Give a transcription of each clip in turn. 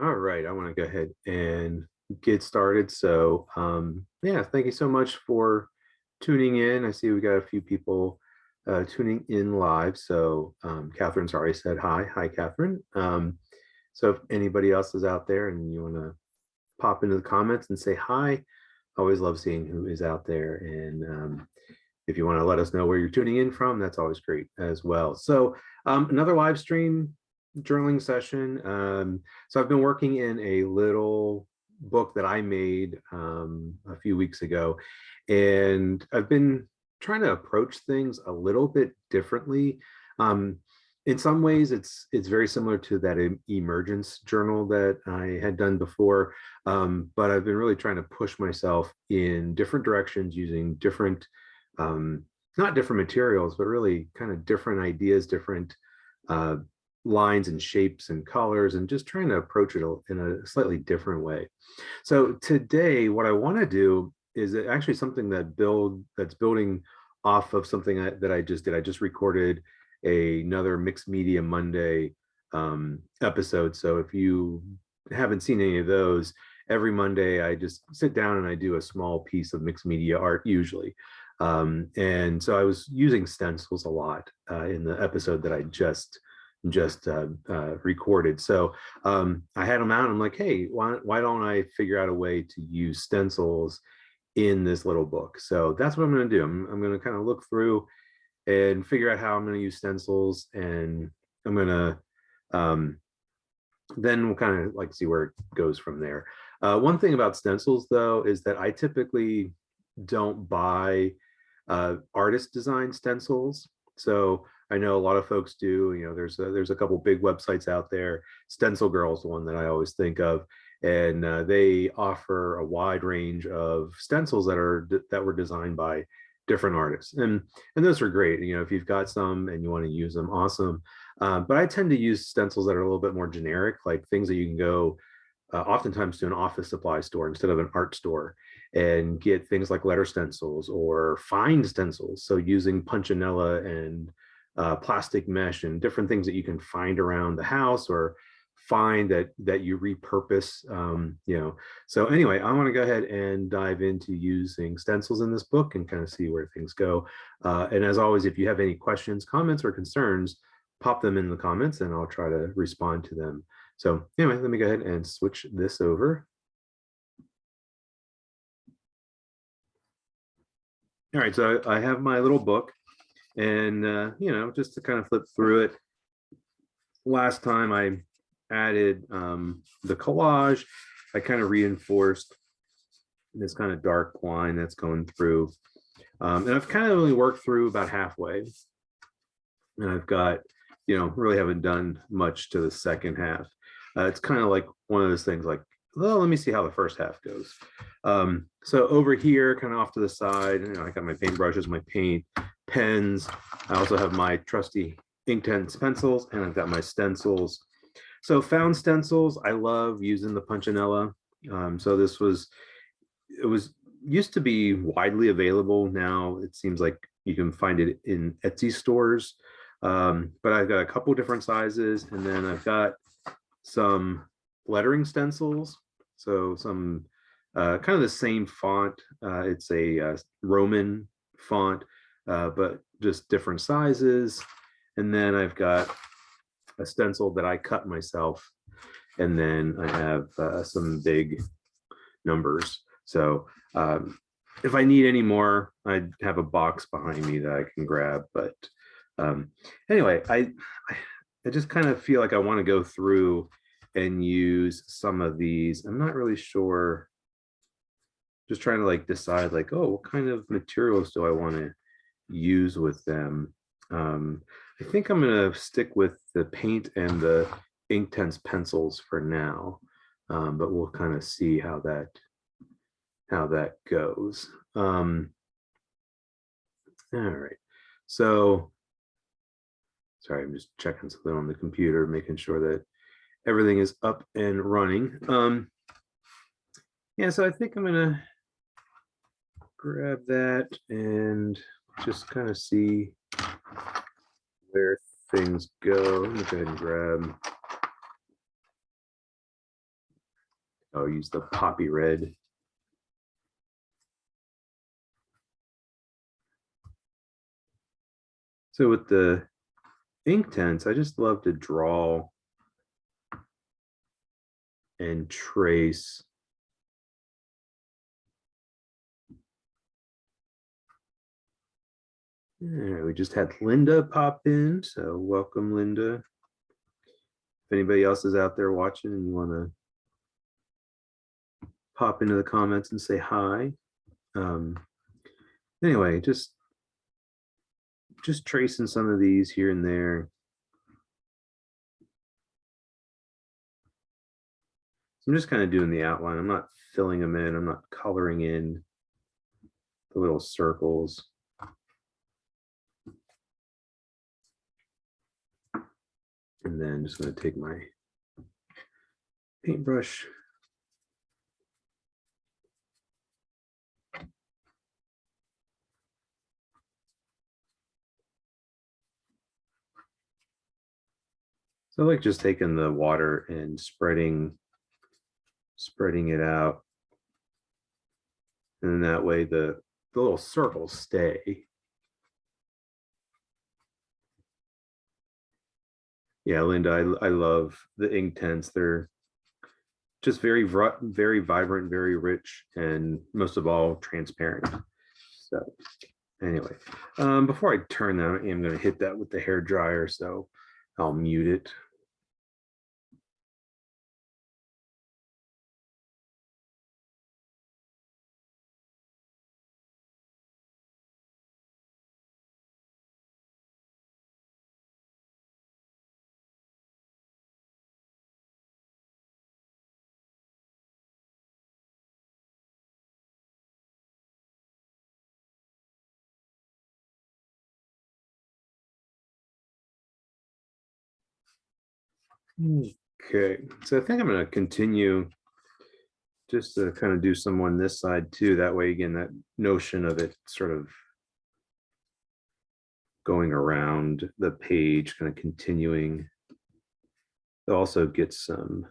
All right, I want to go ahead and get started. So, yeah, thank you so much for tuning in. I see we got a few people tuning in live. So, Catherine's already said hi. Hi, Catherine. So, if anybody else is out there and you want to pop into the comments and say hi, I always love seeing who is out there. And if you want to let us know where you're tuning in from, that's always great as well. So, another live stream journaling session. So I've been working in a little book that I made a few weeks ago, and I've been trying to approach things a little bit differently. Um, in some ways, it's very similar to that emergence journal that I had done before, but I've been really trying to push myself in different directions using different, um, not different materials, but really kind of different ideas, different uh, lines and shapes and colors, and just trying to approach it in a slightly different way. So today, what I want to do is actually something that's building off of something that I just did. I just recorded another Mixed Media Monday episode. So if you haven't seen any of those, every Monday I just sit down and I do a small piece of mixed media art usually. And so I was using stencils a lot in the episode that I just recorded. So I had them out. I'm like, hey, why don't I figure out a way to use stencils in this little book? So that's what I'm going to do. I'm going to kind of look through and figure out how I'm going to use stencils, and I'm going to then we'll kind of like see where it goes from there. One thing about stencils, though, is that I typically don't buy artist design stencils. So I know a lot of folks do. You know, there's a couple big websites out there. Stencil Girl is the one that I always think of, and they offer a wide range of stencils that were designed by different artists, and those are great. You know, if you've got some and you want to use them, awesome. But I tend to use stencils that are a little bit more generic, like things that you can go oftentimes to an office supply store instead of an art store and get things like letter stencils or fine stencils. So using punchinella and plastic mesh and different things that you can find around the house or find that you repurpose. So anyway, I want to go ahead and dive into using stencils in this book and kind of see where things go. And as always, if you have any questions, comments, or concerns, pop them in the comments and I'll try to respond to them. So anyway, let me go ahead and switch this over. All right, so I have my little book, and just to kind of flip through it. Last time I added the collage, I kind of reinforced this kind of dark line that's going through. And I've kind of only worked through about halfway. And I've got, really haven't done much to the second half. It's kind of like one of those things like, well, let me see how the first half goes. So over here, kind of off to the side, I got my paintbrushes, my paint, pens. I also have my trusty Inktense pencils, and I've got my stencils. So found stencils, I love using the Punchinella. So it was used to be widely available. Now it seems like you can find it in Etsy stores. But I've got a couple different sizes, and then I've got some lettering stencils. So some kind of the same font. It's a Roman font, but just different sizes. And then I've got a stencil that I cut myself. And then I have some big numbers. So if I need any more, I have a box behind me that I can grab. But anyway, I just kind of feel like I want to go through and use some of these. I'm not really sure. Just trying to like decide like, oh, what kind of materials do I want to use with them? I think I'm going to stick with the paint and the Inktense pencils for now, but we'll kind of see how that goes. All right. So, sorry, I'm just checking something on the computer, making sure that everything is up and running. Yeah, so I think I'm going to grab that and just kind of see where things go. Let me go ahead and grab I'll use the poppy red. So with the Inktense, I just love to draw and trace. Yeah, we just had Linda pop in, so welcome, Linda. If anybody else is out there watching and you want to pop into the comments and say hi. Anyway, just tracing some of these here and there. I'm just kind of doing the outline. I'm not filling them in. I'm not coloring in the little circles. And then just going to take my paintbrush. So I like just taking the water and spreading it out. And that way the little circles stay. Yeah, Linda, I love the Inktense. They're just very vibrant, very rich, and most of all, transparent. So anyway, before I turn that, I am going to hit that with the hair dryer, so I'll mute it. Okay, so I think I'm going to continue just to kind of do some on this side too. That way, again, that notion of it sort of going around the page, kind of continuing. It also gets some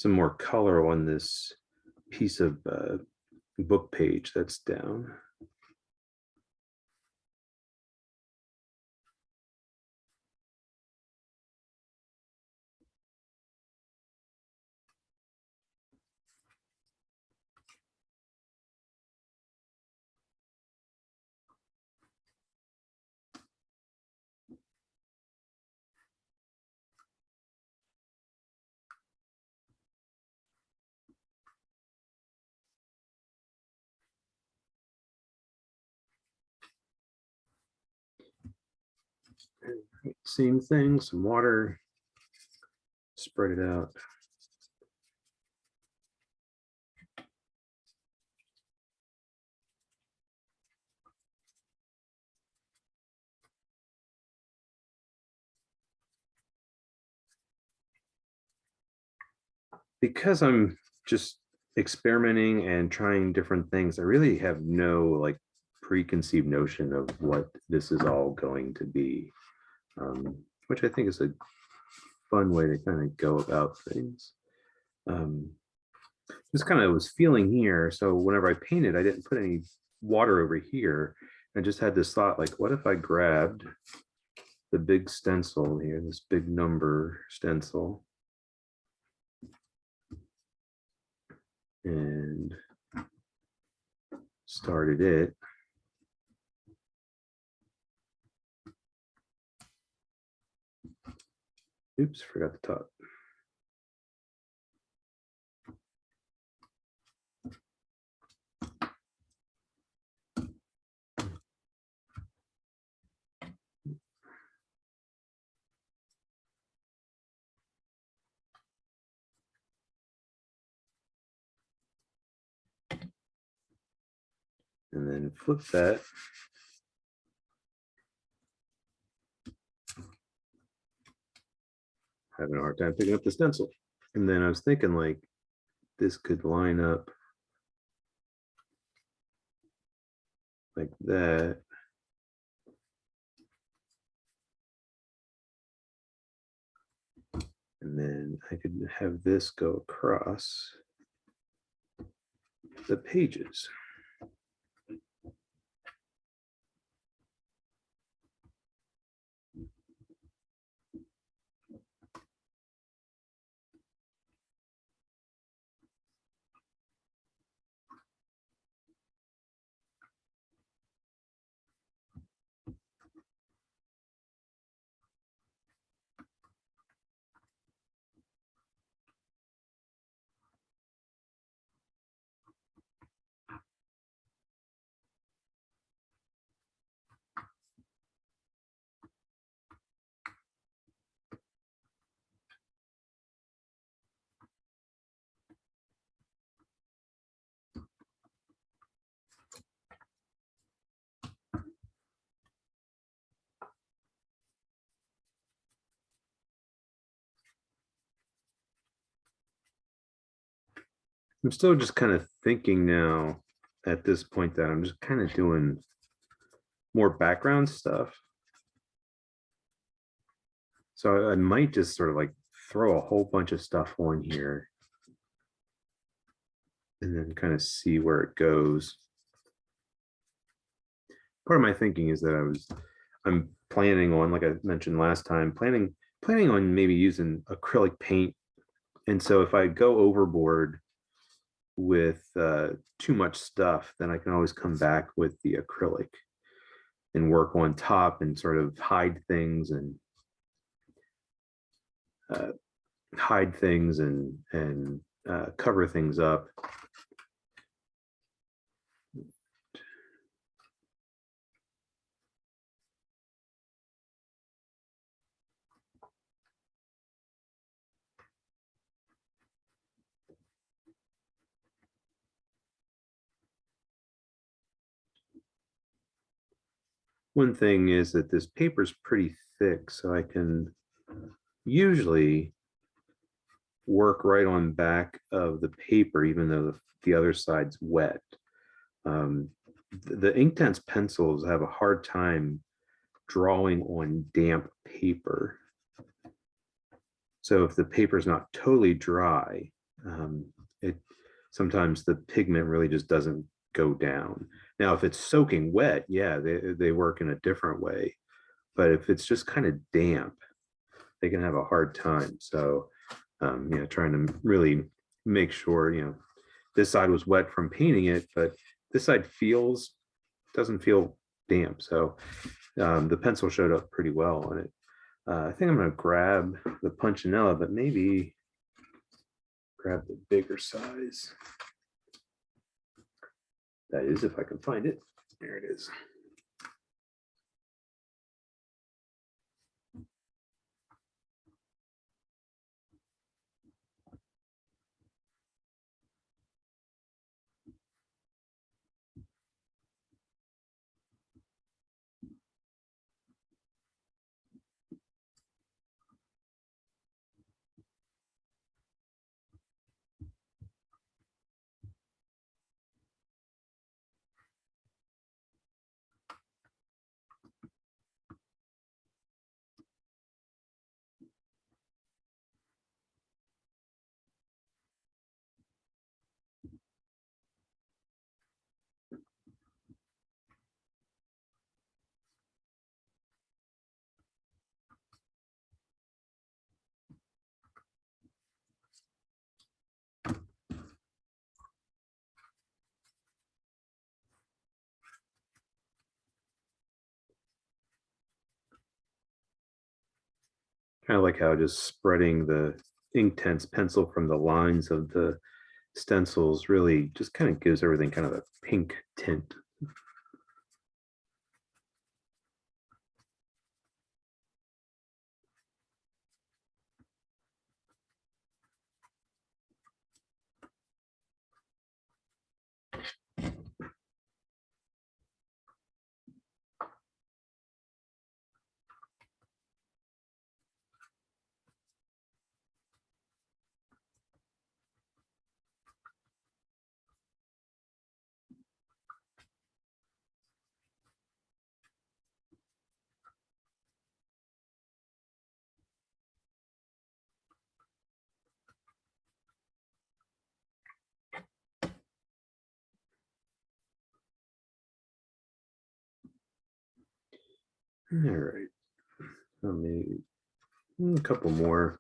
more color on this piece of book page that's down. Same thing, some water, spread it out. Because I'm just experimenting and trying different things, I really have no like preconceived notion of what this is all going to be, which I think is a fun way to kind of go about things. Just kind of was feeling here. So whenever I painted, I didn't put any water over here. I just had this thought like, what if I grabbed the big stencil here, this big number stencil, and started it. Oops, forgot the top. And then flip that. Having a hard time picking up the stencil. And then I was thinking like this could line up like that. And then I could have this go across. the pages. I'm still just kind of thinking now at this point that I'm just kind of doing more background stuff. So I might just sort of like throw a whole bunch of stuff on here and then kind of see where it goes. Part of my thinking is that I'm planning on, like I mentioned last time, planning on maybe using acrylic paint. And so if I go overboard with too much stuff, then I can always come back with the acrylic and work on top and sort of hide things and cover things up. One thing is that this paper is pretty thick, so I can usually work right on back of the paper, even though the other side's wet. The Inktense pencils have a hard time drawing on damp paper. So if the paper is not totally dry, it sometimes the pigment really just doesn't go down. Now, if it's soaking wet, yeah, they work in a different way. But if it's just kind of damp, they can have a hard time. So, trying to really make sure, this side was wet from painting it, but this side doesn't feel damp. So the pencil showed up pretty well on it. I think I'm going to grab the Punchinella, but maybe grab the bigger size. That is, if I can find it. There it is. Kind of like how just spreading the Inktense pencil from the lines of the stencils really just kind of gives everything kind of a pink tint. All right. Maybe a couple more.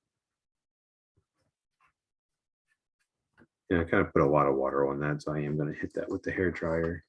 Yeah, I kind of put a lot of water on that, so I am going to hit that with the hair dryer.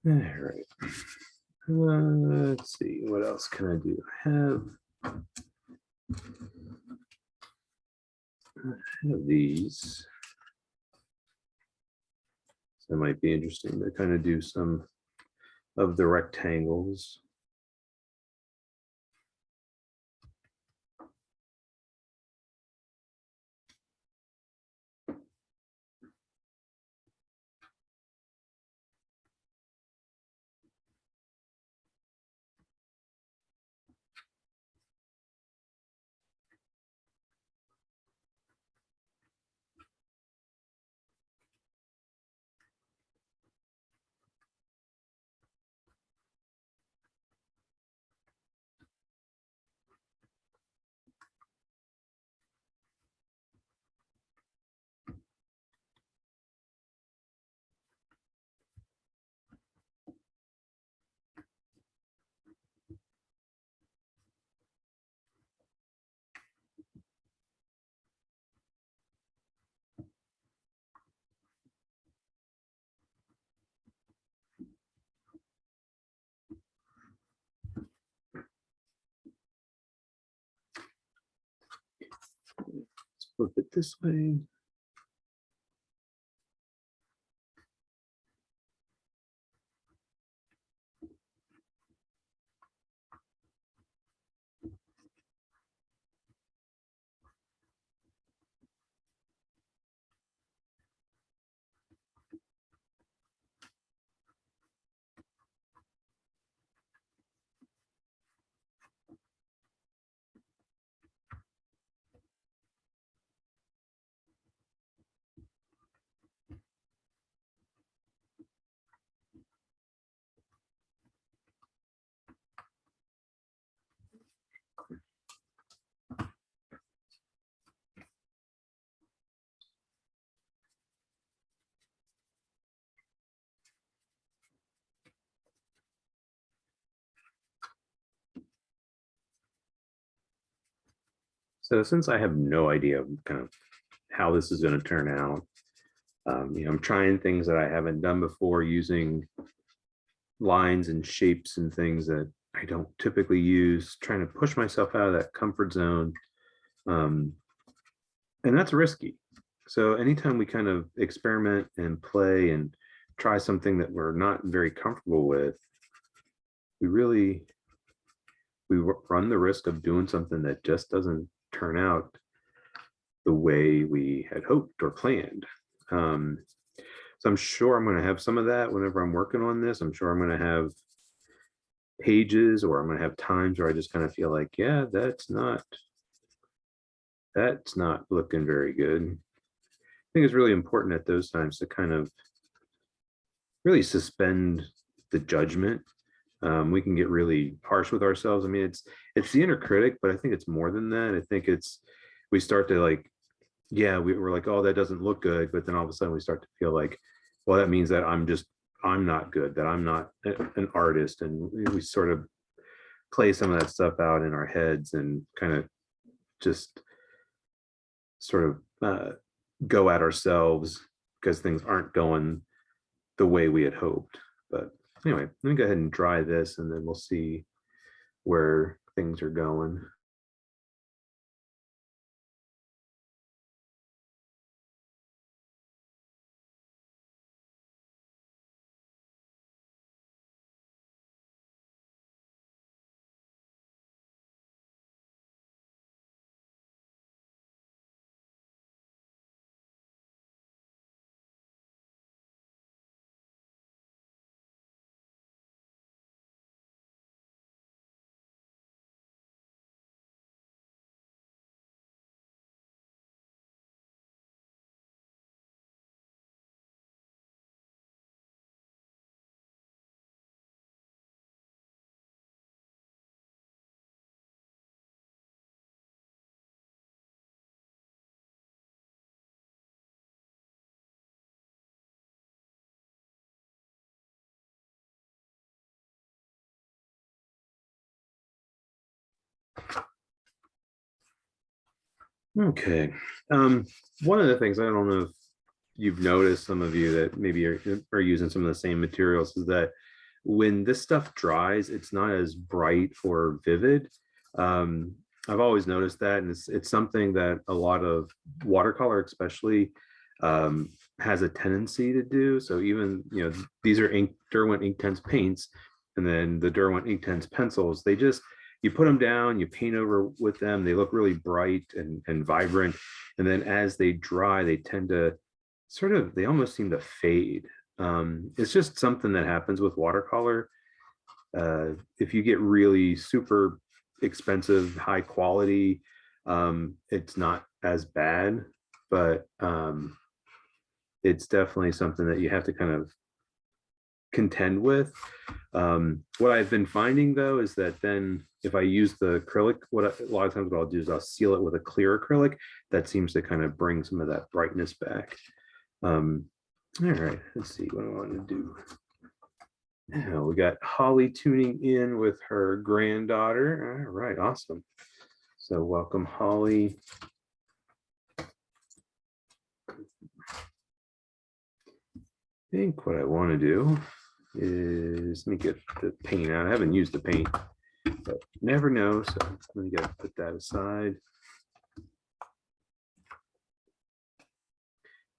All right. Let's see, what else can I do? I have these. So it might be interesting to kind of do some of the rectangles. Let's flip it this way. So since I have no idea kind of how this is going to turn out, I'm trying things that I haven't done before, using lines and shapes and things that I don't typically use, trying to push myself out of that comfort zone. Um, and that's risky. So anytime we kind of experiment and play and try something that we're not very comfortable with, we really run the risk of doing something that just doesn't turn out the way we had hoped or planned. Um, so I'm sure I'm going to have some of that whenever I'm working on this. I'm sure I'm going to have pages, or I'm going to have times where I just kind of feel like, yeah, that's not looking very good. I think it's really important at those times to kind of really suspend the judgment. We can get really harsh with ourselves. I mean, it's the inner critic, but I think it's more than that. I think we start to like, yeah, we're like, oh, that doesn't look good, but then all of a sudden we start to feel like, well, that means that I'm not good, that I'm not an artist, and we sort of play some of that stuff out in our heads and kind of just sort of go at ourselves because things aren't going the way we had hoped. But anyway, let me go ahead and dry this and then we'll see where things are going. Okay. One of the things, I don't know if you've noticed, some of you that maybe are using some of the same materials, is that when this stuff dries, it's not as bright or vivid. Um, I've always noticed that, and it's something that a lot of watercolor, especially, has a tendency to do. So even, these are Derwent Inktense paints, and then the Derwent Inktense pencils. They just, you put them down, you paint over with them. They look really bright and vibrant, and then as they dry, they tend to they almost seem to fade. It's just something that happens with watercolor. If you get really super expensive, high quality, it's not as bad, but it's definitely something that you have to kind of contend with. What I've been finding though is that then if I use the acrylic, a lot of times what I'll do is I'll seal it with a clear acrylic. That seems to kind of bring some of that brightness back. All right, let's see what I want to do. Now we got Holly tuning in with her granddaughter. All right, awesome. So welcome, Holly. I think what I want to do is, let me get the paint out. I haven't used the paint, but never know. So let me put that aside.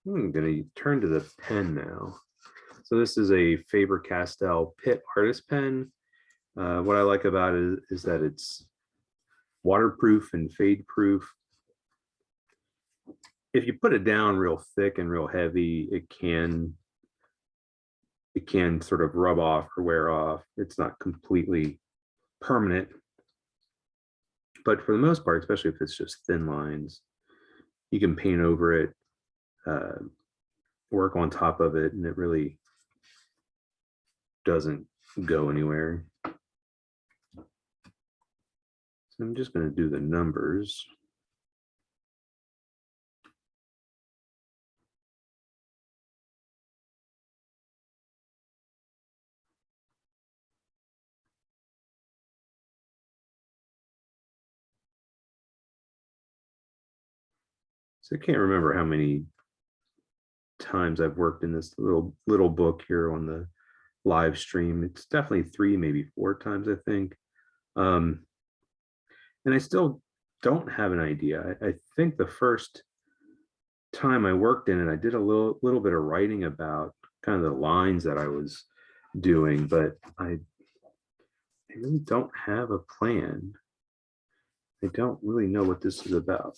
I'm going to turn to the pen now. So this is a Faber-Castell Pitt Artist Pen. What I like about it is that it's waterproof and fade proof. If you put it down real thick and real heavy, it can sort of rub off or wear off. It's not completely permanent, but for the most part, especially if it's just thin lines, you can paint over it, work on top of it, and it really doesn't go anywhere. So I'm just going to do the numbers. So I can't remember how many times I've worked in this little book here on the live stream. It's definitely 3, maybe 4 times, I think. And I still don't have an idea. I think the first time I worked in it, I did a little bit of writing about kind of the lines that I was doing, but I really don't have a plan. I don't really know what this is about.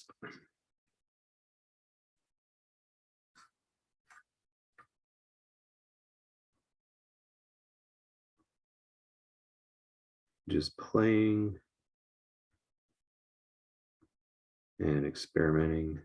Just playing and experimenting.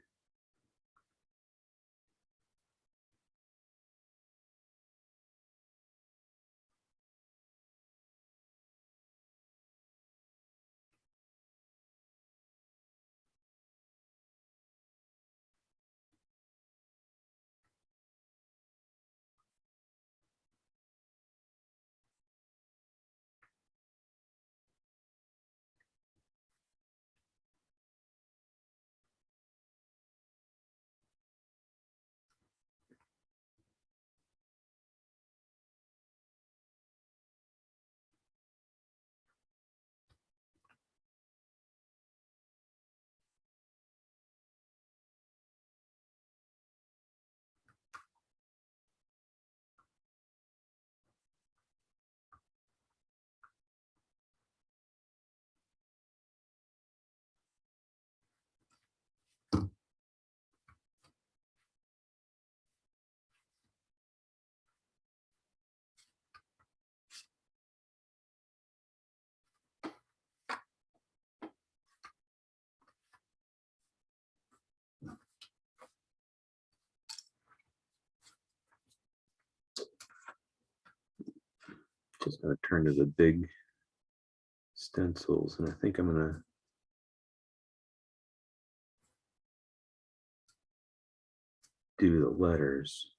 going to turn to the big stencils, and I think I'm going to do the letters.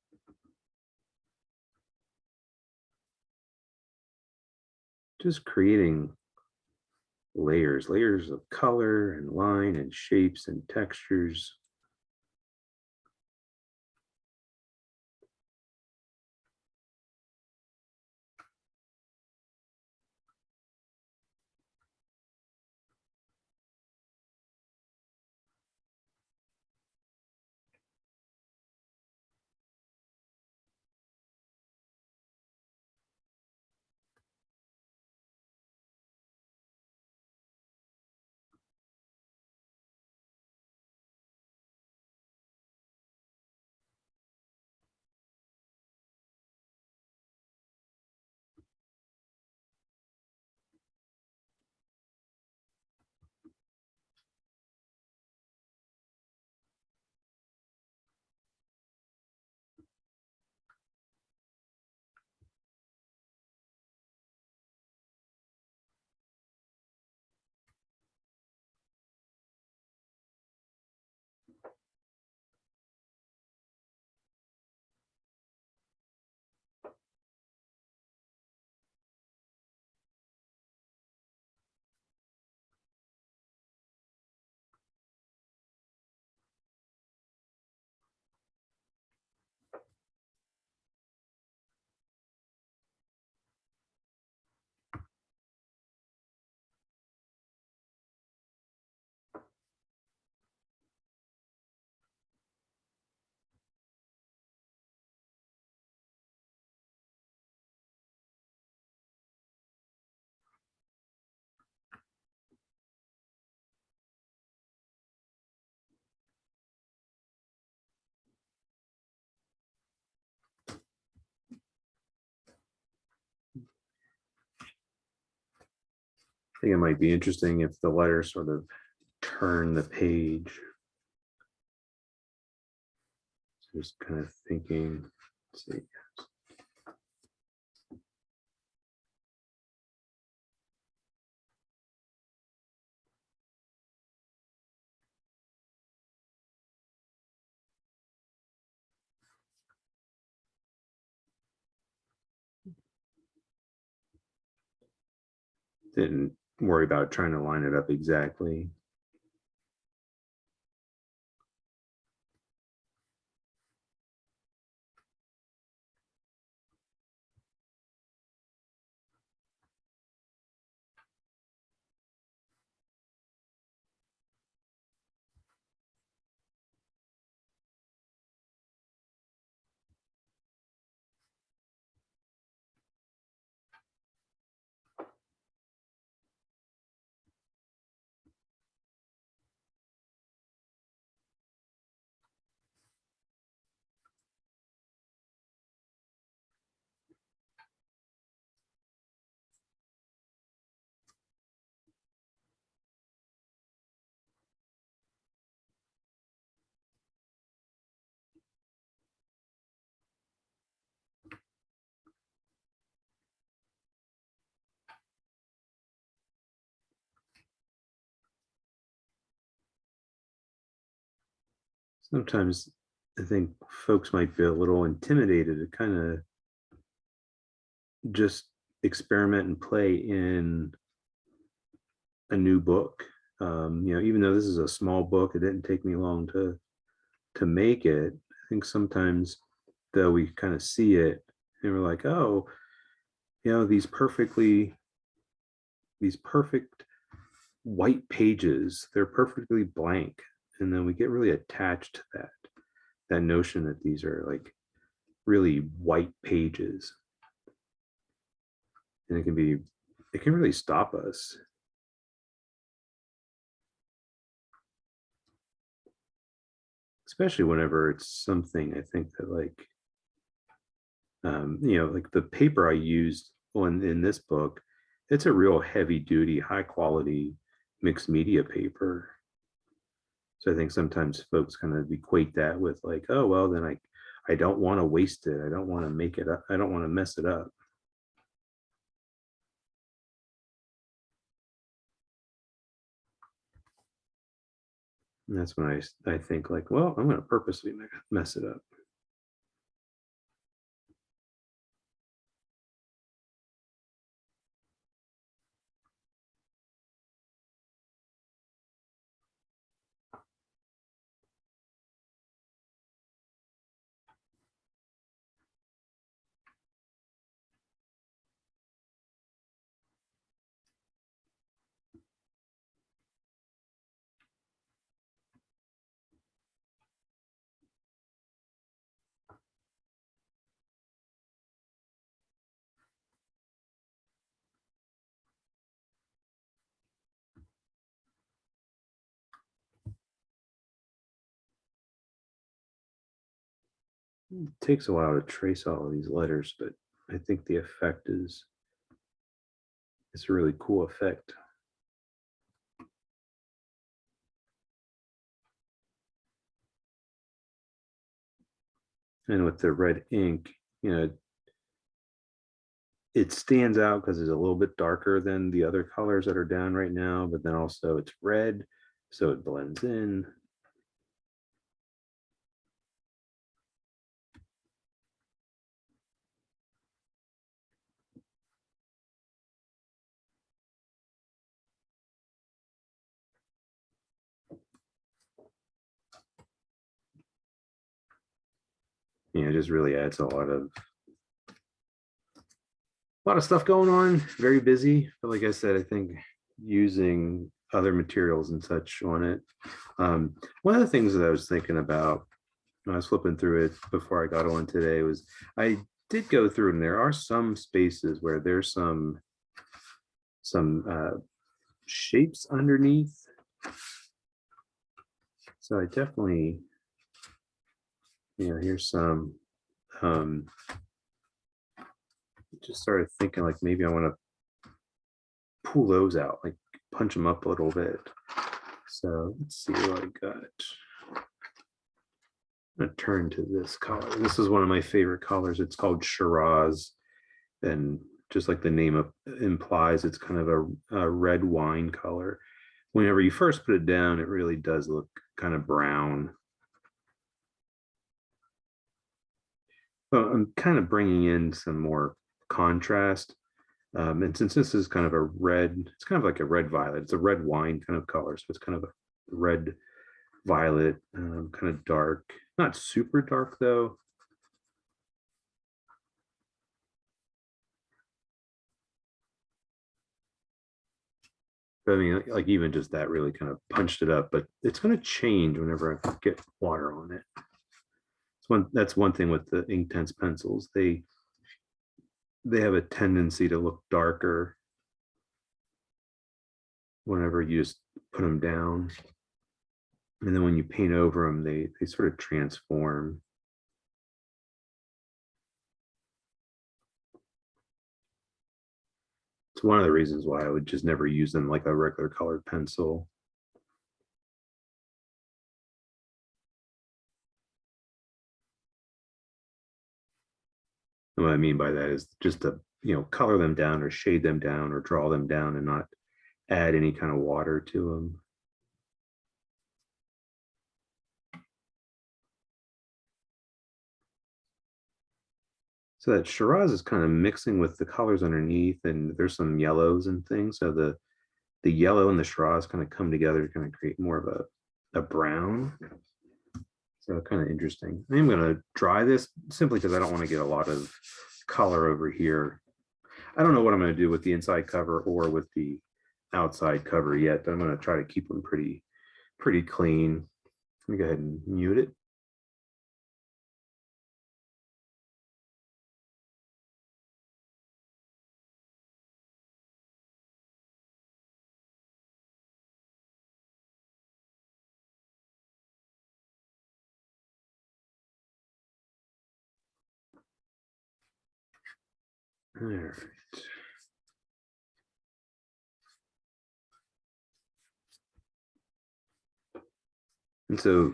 Just creating layers of color and line and shapes and textures. I think it might be interesting if the letters sort of turn the page. Just kind of thinking, let's see. Didn't worry about trying to line it up exactly. Sometimes I think folks might be a little intimidated to kind of just experiment and play in a new book. Even though this is a small book, it didn't take me long to make it. I think sometimes though we kind of see it and we're like, oh, these perfect white pages, they're perfectly blank. And then we get really attached to that notion that these are like really white pages. And it can really stop us. Especially whenever it's something I think that like the paper I used in this book, it's a real heavy duty, high quality mixed media paper. So I think sometimes folks kind of equate that with like, oh, well, then I don't want to waste it. I don't want to make it up. I don't want to mess it up. And that's when I think like, well, I'm going to purposely mess it up. It takes a while to trace all of these letters, but I think the effect is it's a really cool effect. And with the red ink, you know, it stands out because it's a little bit darker than the other colors that are down right now, but then also it's red, so it blends in. You know, it just really adds a lot of stuff going on, very busy. But like I said, I think using other materials and such on it. One of the things that I was thinking about when I was flipping through it before I got on today was I did go through and there are some spaces where there's some shapes underneath. So I definitely, you know, here's some just started thinking like maybe I want to pull those out, like punch them up a little bit. So let's see what I got. I'm gonna turn to this color. This is one of my favorite colors. It's called Shiraz, and just like the name implies, it's kind of a red wine color. Whenever you first put it down, it really does look kind of brown. But I'm kind of bringing in some more contrast. And since this is kind of a red, it's kind of like a red violet. It's a red wine kind of color. So it's kind of a red violet, kind of dark, not super dark though. But I mean, like even just that really kind of punched it up, but it's going to change whenever I get water on it. That's one thing with the Inktense pencils. They have a tendency to look darker whenever you just put them down. And then when you paint over them, they sort of transform. It's one of the reasons why I would just never use them like a regular colored pencil. And what I mean by that is just to, you know, color them down or shade them down or draw them down and not add any kind of water to them. So that Shiraz is kind of mixing with the colors underneath, and there's some yellows and things. So the yellow and the Shiraz kind of come together to kind of create more of a brown. So kind of interesting. I'm going to dry this simply because I don't want to get a lot of color over here. I don't know what I'm going to do with the inside cover or with the outside cover yet, but I'm going to try to keep them pretty clean. Let me go ahead and mute it. All right. And so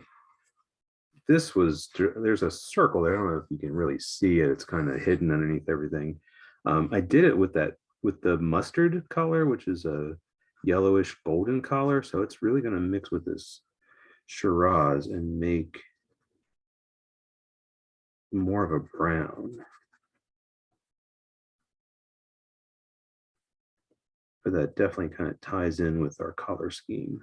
there's a circle there. I don't know if you can really see it. It's kind of hidden underneath everything. I did it with the mustard color, which is a yellowish golden color. So it's really going to mix with this Shiraz and make more of a brown. But that definitely kind of ties in with our color scheme.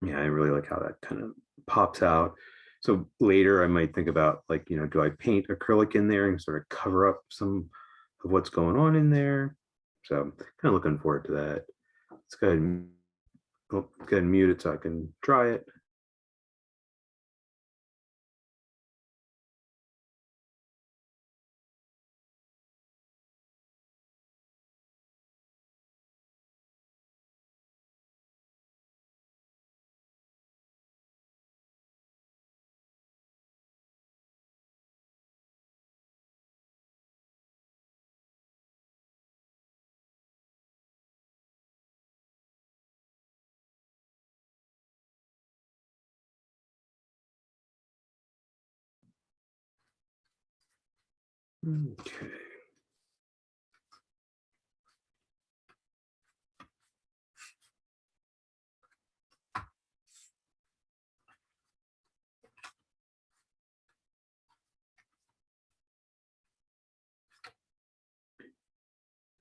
Yeah, I really like how that kind of pops out. So later I might think about like, do I paint acrylic in there and sort of cover up some of what's going on in there? So I'm kind of looking forward to that. Let's go ahead and, go ahead and mute it so I can try it. Okay.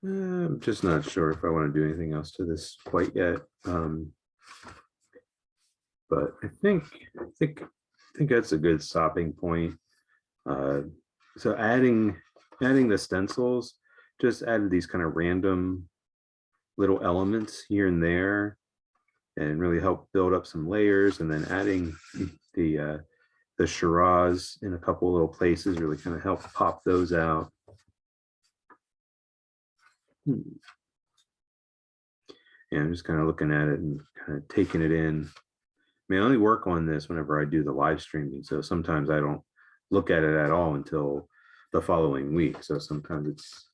I'm just not sure if I want to do anything else to this quite yet. But I think that's a good stopping point. Uh, so adding the stencils just added these kind of random little elements here and there and really help build up some layers, and then adding the Shiraz in a couple little places really kind of help pop those out. Yeah, I'm just kind of looking at it and kind of taking it in. I mean, I only work on this whenever I do the live streaming, so sometimes I don't look at it at all until the following week. So sometimes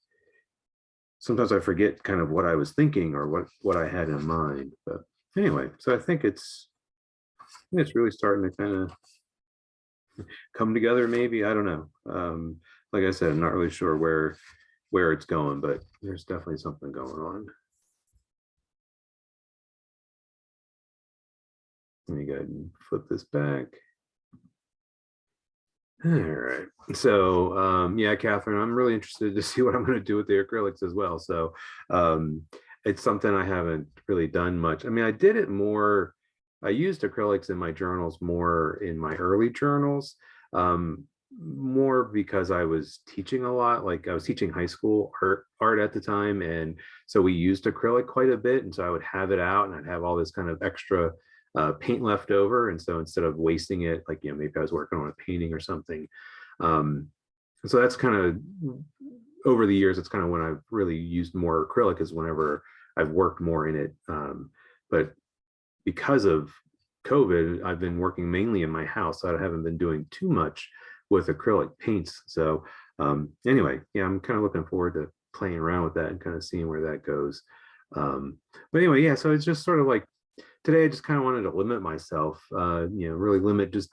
I forget kind of what I was thinking or what I had in mind. But anyway, so I think it's really starting to kind of come together. Maybe, I don't know. Like I said, I'm not really sure where it's going, but there's definitely something going on. Let me go ahead and flip this back. All right. So yeah, Catherine, I'm really interested to see what I'm going to do with the acrylics as well. So it's something I haven't really done much. I mean, I did it more. I used acrylics in my journals more in my early journals, more because I was teaching a lot. Like I was teaching high school art at the time, and so we used acrylic quite a bit. And so I would have it out, and I'd have all this kind of extra paint left over. And so instead of wasting it, like, maybe I was working on a painting or something. So that's kind of, over the years, it's kind of when I've really used more acrylic, is whenever I've worked more in it. But because of COVID, I've been working mainly in my house, so I haven't been doing too much with acrylic paints. So anyway, yeah, I'm kind of looking forward to playing around with that and kind of seeing where that goes. But anyway, yeah, so it's just sort of like, today I just kind of wanted to limit myself, really limit just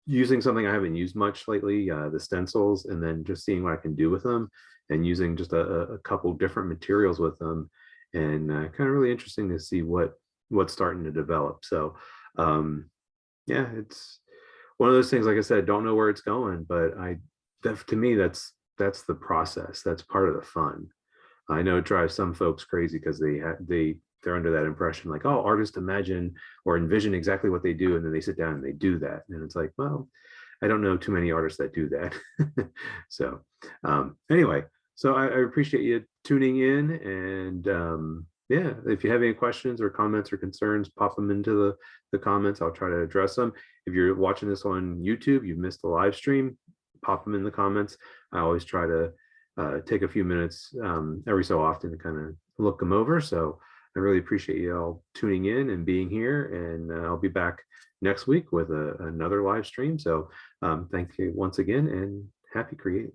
using something I haven't used much lately, the stencils, and then just seeing what I can do with them, and using just a couple different materials with them, and kind of really interesting to see what's starting to develop. So yeah, it's one of those things, like I said, don't know where it's going, but to me, that's the process. That's part of the fun. I know it drives some folks crazy because they're under that impression like, oh, artists imagine or envision exactly what they do, and then they sit down and they do that. And it's like, well, I don't know too many artists that do that. So anyway, so I appreciate you tuning in, and yeah, if you have any questions or comments or concerns, pop them into the comments. I'll try to address them. If you're watching this on YouTube, you've missed the live stream, pop them in the comments. I always try to take a few minutes every so often to kind of look them over. So I really appreciate you all tuning in and being here, and I'll be back next week with another live stream. So thank you once again, and happy creating.